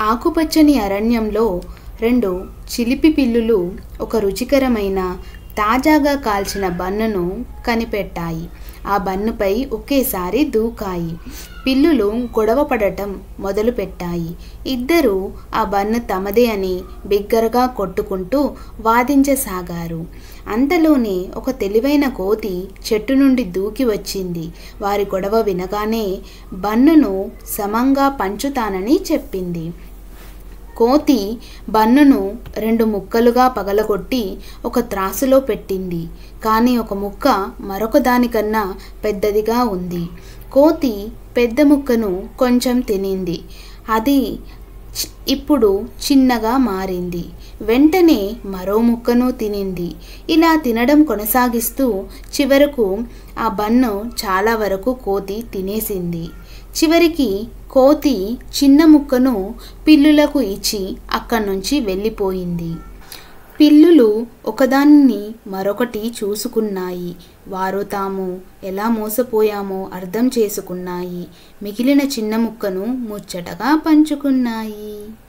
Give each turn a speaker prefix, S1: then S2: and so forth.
S1: ఆకుపచ్చని అరణ్యంలో రెండు చిలిపి పిల్లులు ఒక రుచికరమైన తాజాగా కాల్చిన బన్నును కనిపెట్టాయి. ఆ బన్నుపై ఒకేసారి దూకాయి. పిల్లులు గొడవ పడటం మొదలుపెట్టాయి. ఇద్దరూ ఆ బన్ను తమదే అని బిగ్గరగా కొట్టుకుంటూ వాదించసాగారు. అంతలోనే ఒక తెలివైన కోతి చెట్టు నుండి దూకి వచ్చింది. వారి గొడవ వినగానే బన్నును సమంగా పంచుతానని చెప్పింది. కోతి బన్నును రెండు ముక్కలుగా పగలగొట్టి ఒక త్రాసులో పెట్టింది. కానీ ఒక ముక్క మరొక దానికన్నా పెద్దదిగా ఉంది. కోతి పెద్ద ముక్కను కొంచెం తినింది. అది ఇప్పుడు చిన్నగా మారింది. వెంటనే మరో ముక్కను తినింది. ఇలా తినడం కొనసాగిస్తూ చివరకు ఆ బన్ను చాలా వరకు కోతి తినేసింది. చివరికి కోతి చిన్న ముక్కను పిల్లులకు ఇచ్చి అక్కడి నుంచి వెళ్ళిపోయింది. పిల్లులు ఒకదానిని మరొకటి చూసుకున్నాయి. వారు తాము ఎలా మోసపోయామో అర్థం చేసుకున్నాయి. మిగిలిన చిన్న ముక్కను ముచ్చటగా పంచుకున్నాయి.